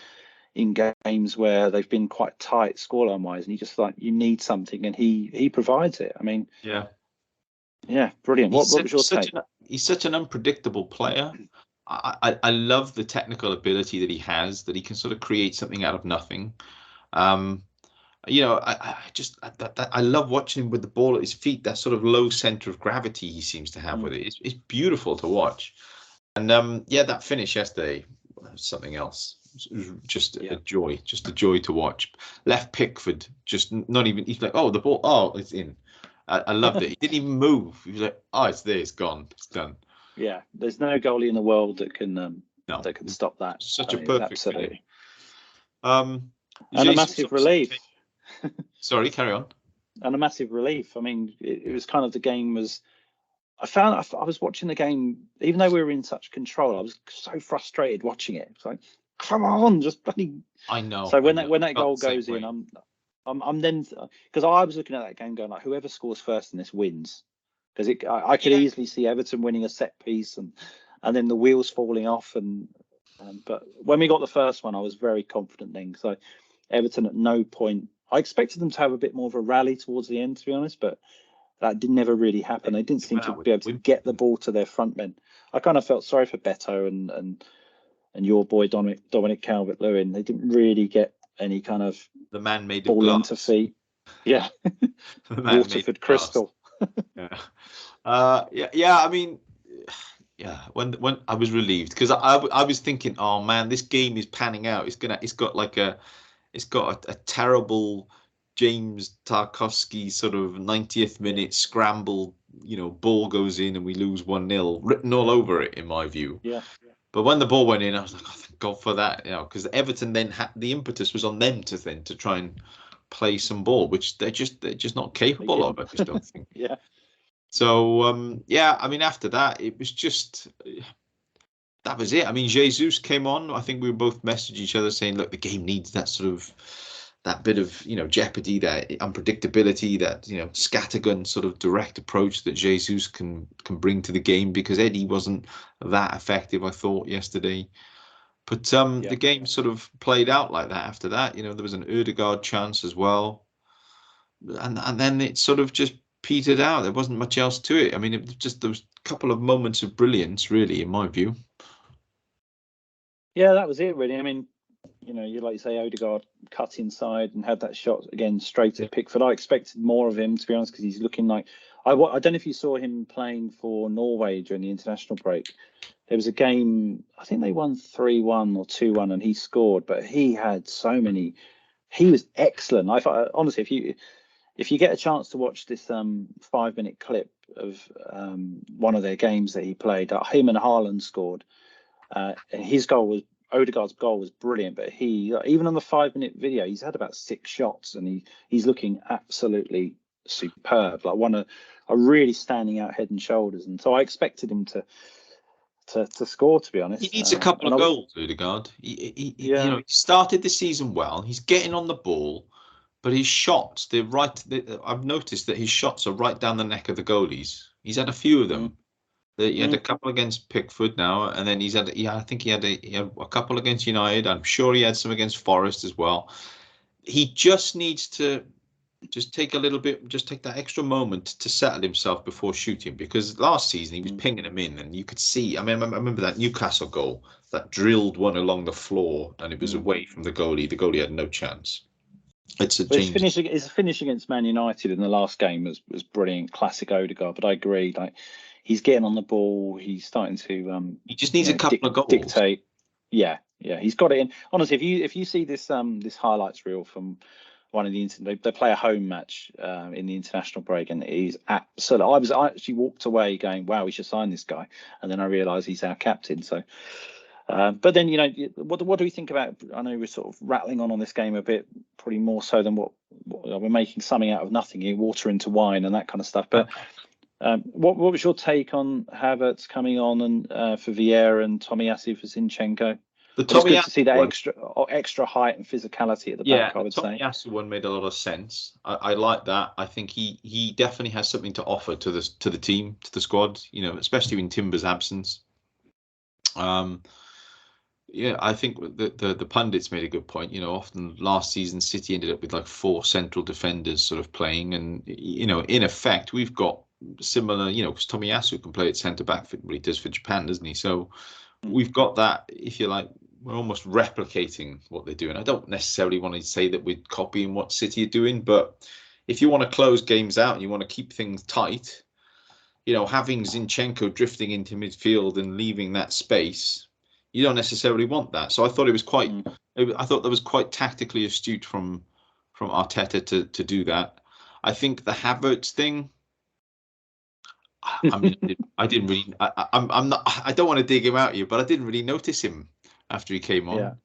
in games where they've been quite tight scoreline wise, and you need something, and he provides it. I mean, Yeah, brilliant. What was your take? He's such an unpredictable player. I love the technical ability that he has, that he can sort of create something out of nothing. I love watching him with the ball at his feet. That sort of low center of gravity he seems to have with it. It's beautiful to watch. And that finish yesterday was something else. It was just a joy to watch. Left Pickford, just not even. He's like, oh, the ball, oh, it's in. I loved it. He didn't even move. He was like, oh, it's there, it's gone, it's done. Yeah, there's no goalie in the world that can stop that. Such a perfect absolutely. And a massive relief. Sorry, carry on. And a massive relief. I mean, it was kind of the game was. I was watching the game, even though we were in such control, I was so frustrated watching it. It's like, come on, just bloody. I know. So when that goal goes in, I'm then, because I was looking at that game going like, whoever scores first in this wins, because I could easily see Everton winning a set piece and then the wheels falling off but when we got the first one, I was very confident then. So Everton at no point, I expected them to have a bit more of a rally towards the end, to be honest, but that never really happen. They didn't seem to be able to get the ball to their front men. I kind of felt sorry for Beto and your boy Dominic Calvert-Lewin. They didn't really get any kind of the man made ball into feet. Yeah, Waterford Crystal. I mean, when I was relieved, because I was thinking, oh man, this game is panning out. It's got a terrible James Tarkowski sort of 90th minute scramble, ball goes in and we lose 1-0 written all over it, in my view. Yeah. But when the ball went in, I was like, oh, thank God for that, because Everton then the impetus was on them to try and play some ball, which they're just not capable of. I just don't think. Yeah. So I mean, after that, it was just. That was it. I mean, Jesus came on. I think we both messaged each other saying, look, the game needs that sort of, that bit of, jeopardy, that unpredictability, that, scattergun sort of direct approach that Jesus can bring to the game, because Eddie wasn't that effective, I thought, yesterday. But the game sort of played out like that after that. There was an Ødegaard chance as well. And then it sort of just petered out. There wasn't much else to it. I mean, it was just those couple of moments of brilliance, really, in my view. Yeah, that was it, really. I mean, you like you say, Ødegaard cut inside and had that shot again straight at Pickford. I expected more of him, to be honest, because he's looking like. I don't know if you saw him playing for Norway during the international break. There was a game, I think they won 3-1 or 2-1, and he scored. But he had so many. He was excellent. I thought, honestly, if you get a chance to watch this 5-minute clip of one of their games that he played, him and Haaland scored. And his goal was. Ødegaard's goal was brilliant, but he, even on the 5-minute video, he's had about 6 shots and he's looking absolutely superb, like a really standing out head and shoulders. And so I expected him to score, to be honest. He needs a couple of goals, Ødegaard. He started the season well. He's getting on the ball, but his shots, I've noticed that his shots are right down the neck of the goalies. He's had a few of them. He had a couple against Pickford now, and then I think he had a couple against United. I'm sure he had some against Forest as well. He just needs to just take that extra moment to settle himself before shooting, because last season he was pinging them in, and you could see. I mean, I remember that Newcastle goal, that drilled one along the floor, and it was away from the goalie. The goalie had no chance. His finish against Man United in the last game was brilliant, classic Ødegaard. But I agree, like. He's getting on the ball. He's starting to. He just needs a couple of goals. Dictate. Yeah. He's got it in. Honestly, if you see this highlights reel from one of the they play a home match in the international break, and he's absolutely. I actually walked away going, "Wow, we should sign this guy," and then I realised he's our captain. So, but then what do we think about? I know we're sort of rattling on this game a bit, probably more so than what we're making something out of nothing here, water into wine and that kind of stuff, but. What was your take on Havertz coming on and for Vieira and Tomiyasu for Zinchenko? It's good to see that extra height and physicality at the back. I would say. Yeah, the Tomiyasu one made a lot of sense. I like that. I think he definitely has something to offer to the team, to the squad. Especially in Timber's absence. I think the pundits made a good point. Often last season City ended up with like 4 central defenders sort of playing, and in effect we've got similar, because Tomiyasu can play at centre back for what he does for Japan, doesn't he? So we've got that, if you like, we're almost replicating what they're doing. I don't necessarily want to say that we're copying what City are doing, but if you want to close games out and you want to keep things tight, having Zinchenko drifting into midfield and leaving that space, you don't necessarily want that. So I thought it was quite, I thought that was quite tactically astute from Arteta to do that. I think the Havertz thing, I mean, I didn't really. I'm not. I don't want to dig him out here, but I didn't really notice him after he came on.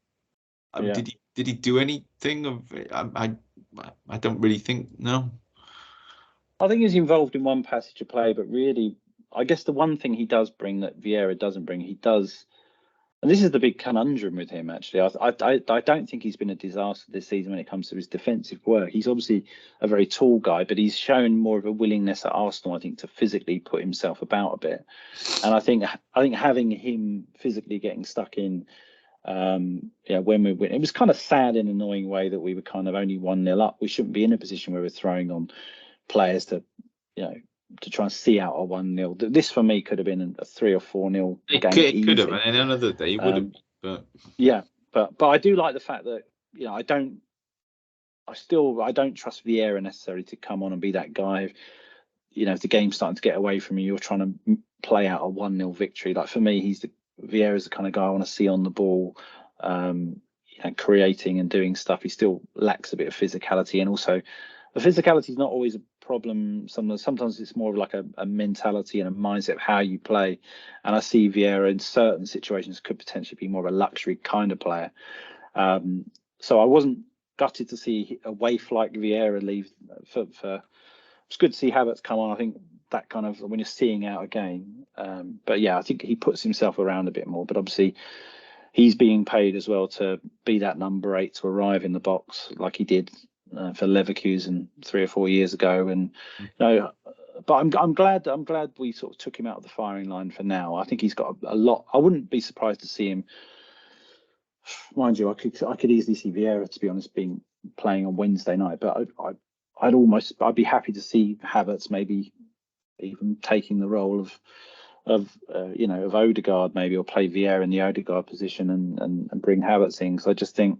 Yeah. Did he do anything of? I don't really think. No. I think he's involved in one passage of play, but really, I guess the one thing he does bring that Vieira doesn't bring, he does. And this is the big conundrum with him, actually. I don't think he's been a disaster this season when it comes to his defensive work. He's obviously a very tall guy, but he's shown more of a willingness at Arsenal, I think, to physically put himself about a bit. And I think having him physically getting stuck in, when we win, it was kind of sad in an annoying way that we were kind of only 1-0 up. We shouldn't be in a position where we're throwing on players to try and see out a 1-0. This for me could have been a 3 or 4-0 game. It could have, and another day would have. But yeah, but I do like the fact that I don't trust Vieira necessarily to come on and be that guy. If the game's starting to get away from you, you're trying to play out a 1-0 victory. Like for me, Vieira's the kind of guy I want to see on the ball, creating and doing stuff. He still lacks a bit of physicality, and also the physicality is not always a problem. Sometimes it's more of like a mentality and a mindset of how you play. And I see Vieira in certain situations could potentially be more of a luxury kind of player. So I wasn't gutted to see a waif like Vieira leave. It's good to see Havertz come on. I think that kind of when you're seeing out a game. But yeah, I think he puts himself around a bit more. But obviously, he's being paid as well to be that number 8 to arrive in the box like he did for Leverkusen 3 or 4 years ago. And but I'm glad we sort of took him out of the firing line for now. I think he's got a lot. I wouldn't be surprised to see him. Mind you, I could easily see Vieira, to be honest, playing on Wednesday night. But I'd be happy to see Havertz maybe even taking the role of Odegaard maybe, or play Vieira in the Odegaard position and bring Havertz in. Because I just think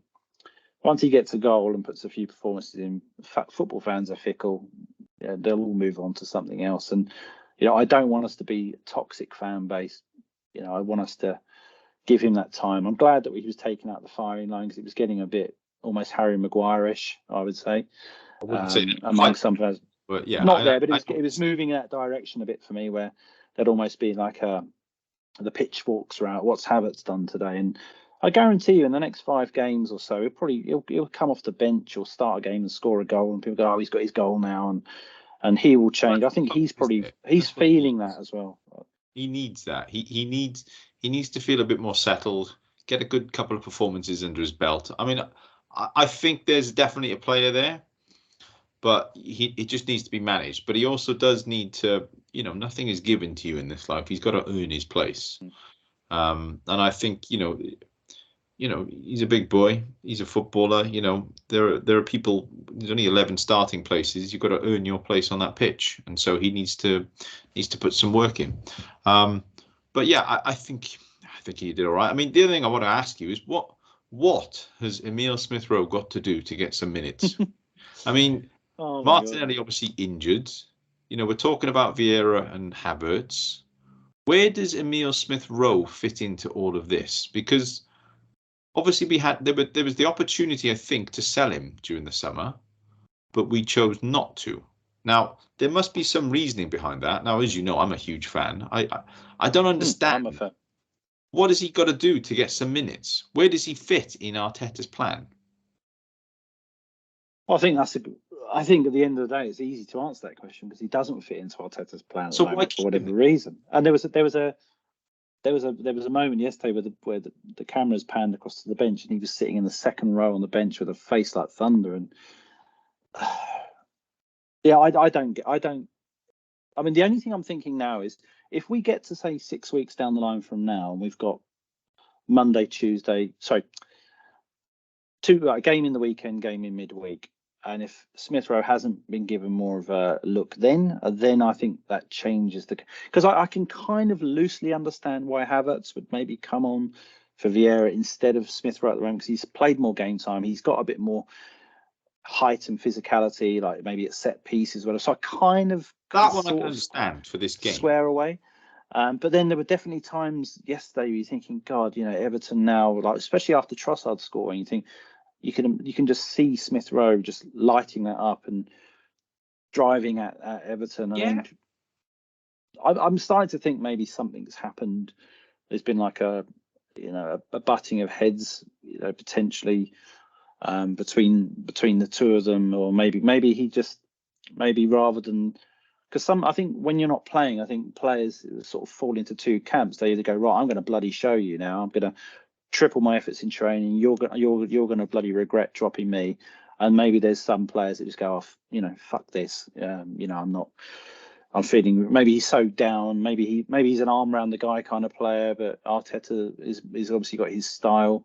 once he gets a goal and puts a few performances in, football fans are fickle. Yeah, they'll all move on to something else. And I don't want us to be a toxic fan base. I want us to give him that time. I'm glad that he was taken out the firing line because it was getting a bit almost Harry Maguire-ish, I would say. I wouldn't say among some fans. But yeah, not there, but it was moving in that direction a bit for me, where there'd almost be like the pitchforks are out. What's Havertz done today? And I guarantee you, in the next 5 games or so, he'll come off the bench or start a game and score a goal, and people go, "Oh, he's got his goal now," and he will change. I think he's feeling that as well. He needs that. He needs to feel a bit more settled, get a good couple of performances under his belt. I mean, I think there's definitely a player there, but it just needs to be managed. But he also does need to, nothing is given to you in this life. He's got to earn his place. And I think, he's a big boy. He's a footballer. There are people. There's only 11 starting places. You've got to earn your place on that pitch, and so he needs to put some work in. But yeah, I think he did all right. I mean, the other thing I want to ask you is what has Emile Smith-Rowe got to do to get some minutes? I mean, Martinelli obviously injured. We're talking about Vieira and Havertz. Where does Emile Smith-Rowe fit into all of this? Because obviously there was the opportunity, I think, to sell him during the summer, but we chose not to. Now, there must be some reasoning behind that. Now, as you know, I'm a huge fan. I don't understand. I'm a fan. What has he got to do to get some minutes? Where does he fit in Arteta's plan? Well, I think at the end of the day, it's easy to answer that question because he doesn't fit into Arteta's plan at the moment for whatever reason. And there was a moment yesterday where the cameras panned across to the bench and he was sitting in the second row on the bench with a face like thunder. And yeah, I mean, the only thing I'm thinking now is if we get to say 6 weeks down the line from now and we've got Monday, Tuesday, a game in the weekend, game in midweek, And if Smith Rowe hasn't been given more of a look, then I think that changes because I can kind of loosely understand why Havertz would maybe come on for Vieira instead of Smith Rowe at the moment, because he's played more game time. He's got a bit more height and physicality, like maybe at set pieces. So I kind of that one I can understand for this game. Swear away. But then there were definitely times yesterday where you're thinking, God, Everton now, like especially after Trossard scoring, you think you can just see Smith Rowe just lighting that up and driving at Everton. And I'm starting to think maybe something's happened. There's been like a butting of heads, potentially between the two of them, or maybe he just rather than. Because I think when you're not playing, I think players sort of fall into two camps. They either go, right, I'm going to bloody show you now. I'm going to triple my efforts in training. You're going to bloody regret dropping me. And maybe there's some players that just go off, fuck this. I'm feeling. Maybe he's so down. Maybe he's an arm around the guy kind of player. But Arteta is obviously got his style.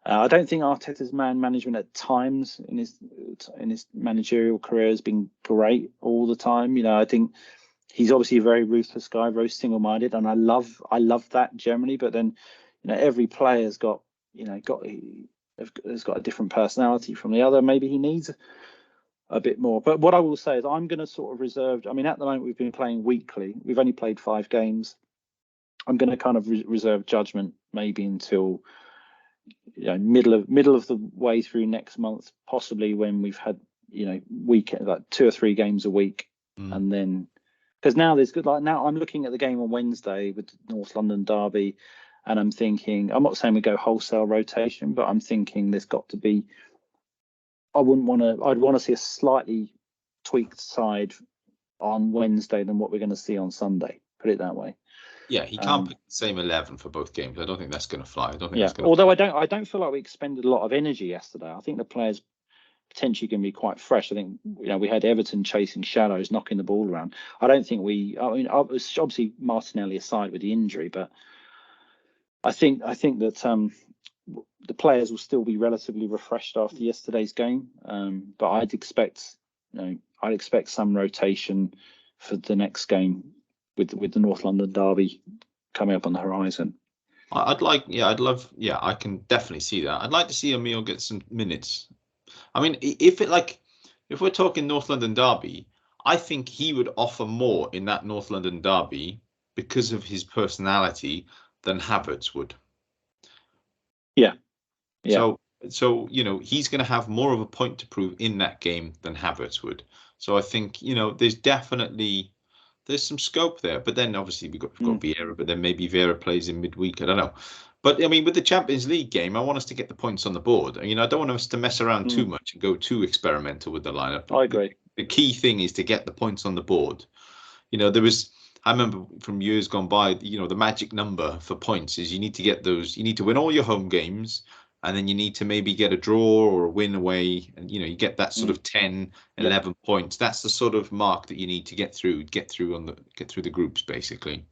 I don't think Arteta's man management at times in his managerial career has been great all the time. I think he's obviously a very ruthless guy, very single-minded, and I love that generally. But then, every player has got a different personality from the other. Maybe he needs a bit more. But what I will say is I'm going to sort of reserve. I mean, at the moment we've been playing weekly. We've only played 5 games. I'm going to kind of reserve judgment maybe until middle of the way through next month, possibly when we've had weekend like 2 or 3 games a week, and then because now there's good. Like now I'm looking at the game on Wednesday with the North London derby, and I'm thinking, I'm not saying we go wholesale rotation, but I'm thinking there's got to be. I'd want to see a slightly tweaked side on Wednesday than what we're going to see on Sunday. Put it that way. Yeah, he can't pick the same 11 for both games. I don't think that's going to fly. Although I don't feel like we expended a lot of energy yesterday. I think the players potentially going to be quite fresh. I think we had Everton chasing shadows, knocking the ball around. I don't think obviously Martinelli aside with the injury, but I think that the players will still be relatively refreshed after yesterday's game. But I'd expect some rotation for the next game. With the North London derby coming up on the horizon. I can definitely see that. I'd like to see Emil get some minutes. I mean, if we're talking North London derby, I think he would offer more in that North London derby because of his personality than Havertz would. Yeah. So he's going to have more of a point to prove in that game than Havertz would. So I think there's some scope there, but then obviously we've got Vieira, but then maybe Vieira plays in midweek. I don't know. But I mean, with the Champions League game, I want us to get the points on the board. I don't want us to mess around too much and go too experimental with the lineup. I agree. The key thing is to get the points on the board. I remember from years gone by, the magic number for points is you need to get those. You need to win all your home games. And then you need to maybe get a draw or a win away. And, you get that sort of 10, 11 points. That's the sort of mark that you need to get through the groups, basically.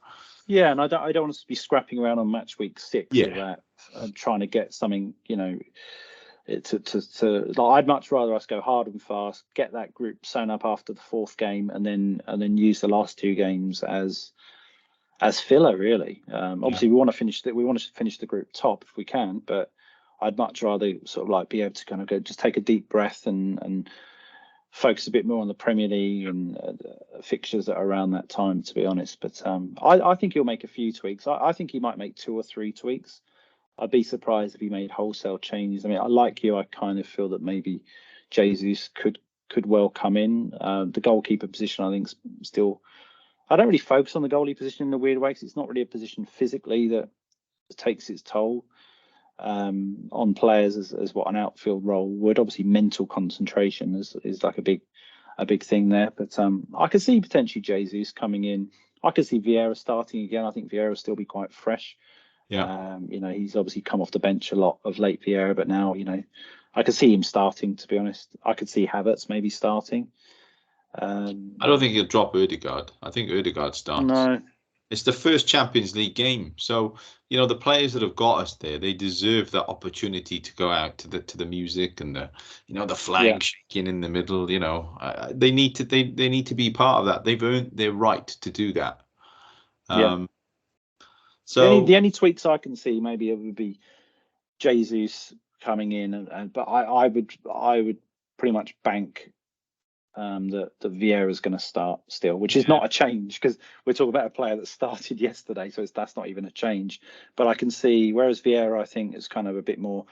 Yeah, and I don't want us to be scrapping around on match week 6 with that and trying to get something, I'd much rather us go hard and fast, get that group sewn up after the 4th game and then use the last 2 games as filler, really. Obviously we want to finish the group top if we can, but I'd much rather sort of like be able to kind of go just take a deep breath and focus a bit more on the Premier League and fixtures that are around that time, to be honest. But I think he'll make a few tweaks. I think he might make 2 or 3 tweaks. I'd be surprised if he made wholesale changes. I mean, I kind of feel that maybe Jesus could well come in. The goalkeeper position, I think, still. I don't really focus on the goalie position in a weird way because it's not really a position physically that takes its toll on players as what an outfield role would. Obviously mental concentration is like a big thing there, but I could see potentially Jesus coming in. I could see Vieira starting again. I think Vieira will still be quite fresh. He's obviously come off the bench a lot of late, Vieira, but now I could see him starting, to be honest. I could see Havertz maybe starting. I don't think he'll drop Ødegaard. I think Ødegaard starts. No, It's the first Champions League game, so the players that have got us there, they deserve that opportunity to go out to the music and the flag shaking in the middle. They need to be part of that. They've earned their right to do that. So the only tweaks I can see maybe it would be Jesus coming in, but I would pretty much bank that Vieira's going to start still, which is not a change because we're talking about a player that started yesterday, so that's not even a change. But I can see, whereas Vieira I think is kind of a bit more,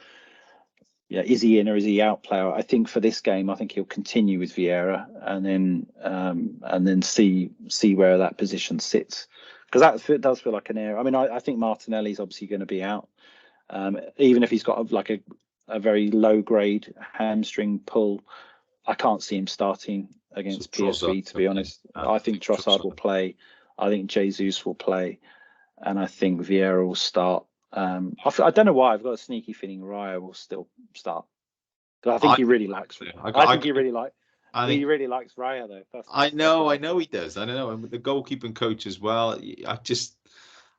is he in or is he out player? I think for this game, I think he'll continue with Vieira and then see where that position sits, because that does feel like an error. I mean, I think Martinelli's obviously going to be out, even if he's got like a very low grade hamstring pull. I can't see him starting against PSV, to be honest. I think Trossard will play. I think Jesus will play. And I think Vieira will start. I don't know why. I've got a sneaky feeling Raya will still start. Because I think he really likes he really likes Raya, though. I know he does. I know. And with the goalkeeping coach as well.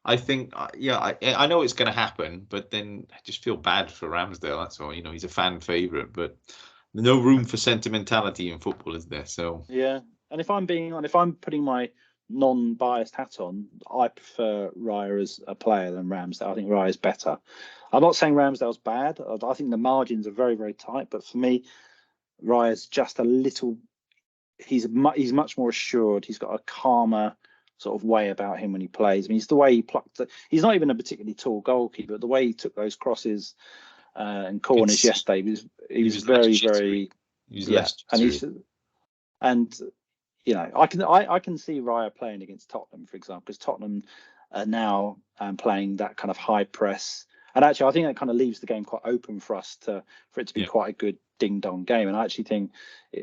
I think, I know it's going to happen, but then I just feel bad for Ramsdale. That's all. He's a fan favourite, but no room for sentimentality in football, is there? So and if I'm putting my non-biased hat on, I prefer Raya as a player than Ramsdale. I think Raya's better. I'm not saying Ramsdale's bad. I think the margins are very, very tight, but for me, Raya's just a little. He's much more assured. He's got a calmer sort of way about him when he plays. I mean, it's the way he plucked. He's not even a particularly tall goalkeeper, but the way he took those crosses and corners yesterday he was very, very I can see Raya playing against Tottenham, for example, because Tottenham are now playing that kind of high press, and actually I think that kind of leaves the game quite open for it to be quite a good ding dong game. And I actually think,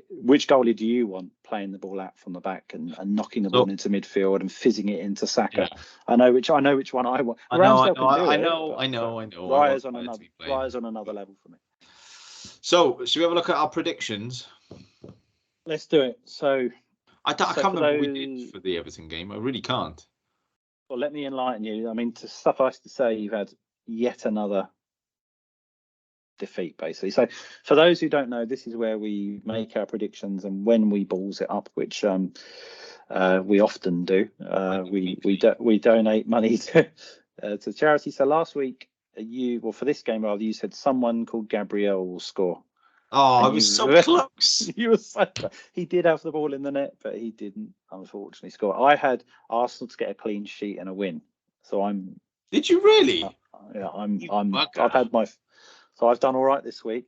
which goalie do you want playing the ball out from the back and knocking the ball into midfield and fizzing it into Saka? I know which one I want. I know. Raya's on another level for me. So should we have a look at our predictions? Let's do it. So I can't remember what we did for the Everton game. I really can't. Well, let me enlighten you. I mean, to suffice to say, you've had yet another defeat, basically. So for those who don't know, this is where we make our predictions, and when we balls it up, which we often do, we donate money to charity. So last week, for this game rather, you said someone called Gabriel will score. Oh, I was so close. You were so close. He did have the ball in the net, but he didn't, unfortunately, score. I had Arsenal to get a clean sheet and a win. So I'm. Did you really? I've had my. So I've done all right this week.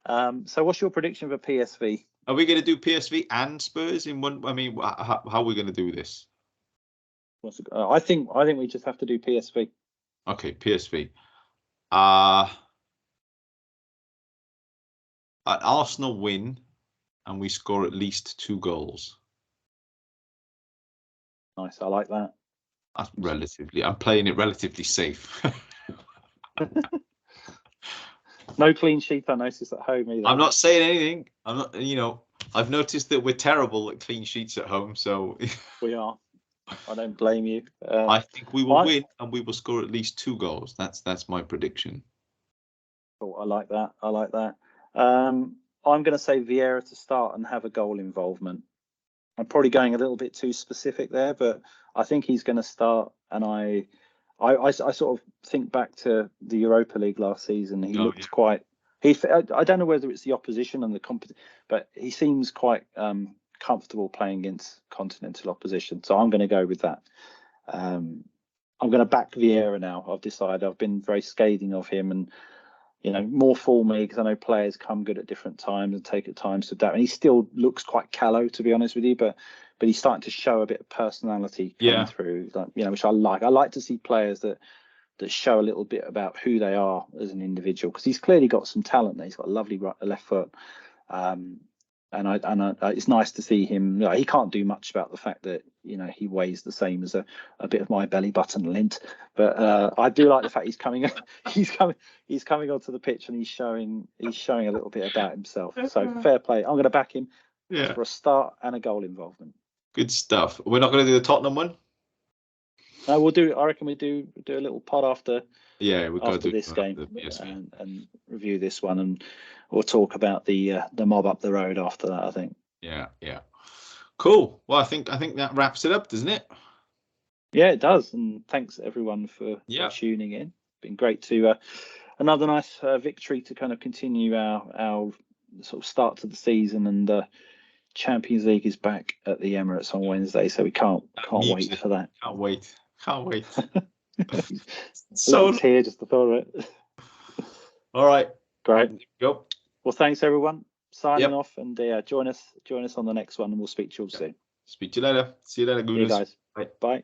So what's your prediction for PSV? Are we going to do PSV and Spurs in one? I mean, how are we going to do this? I think we just have to do PSV. Okay, PSV. Arsenal win, and we score at least 2 goals. Nice, I like that. I'm playing it relatively safe. No clean sheet, I noticed at home either. I'm not saying anything. I'm not. I've noticed that we're terrible at clean sheets at home, so we are. I don't blame you. I think we will win, and we will score at least 2 goals. That's my prediction. Cool. I like that. I'm going to say Vieira to start and have a goal involvement. I'm probably going a little bit too specific there, but I think he's going to start. And I sort of think back to the Europa League last season. He looked quite. I don't know whether it's the opposition and the competition, but he seems quite comfortable playing against continental opposition. So I'm going to go with that. I'm going to back Vieira now. I've decided. I've been very scathing of him, and more for me, because I know players come good at different times and take at times to adapt. And he still looks quite callow, to be honest with you, but he's starting to show a bit of personality coming through, which I like. I like to see players that show a little bit about who they are as an individual, because he's clearly got some talent there. He's got a lovely left foot. And it's nice to see him. He can't do much about the fact that he weighs the same as a bit of my belly button lint, but I do like the fact he's coming onto the pitch and he's showing a little bit about himself. So fair play. I'm going to back him for a start and a goal involvement. Good stuff. We're not going to do the Tottenham one. No, we'll do. I reckon we do a little pod after. Yeah, we've got after to do this game PSV. and review this one, and we'll talk about the mob up the road after that, I think. Yeah. Cool. Well, I think that wraps it up, doesn't it? Yeah, it does. And thanks everyone for tuning in. Been great to another nice victory to kind of continue our sort of start to the season, and Champions League is back at the Emirates on Wednesday, so we can't wait for that. Can't wait. So here just the thought of it. All right. Great. Go. Well, thanks everyone. Signing off, and join us on the next one, and we'll speak to you all soon. Speak to you later. See you later, Gooners. See you guys. Bye.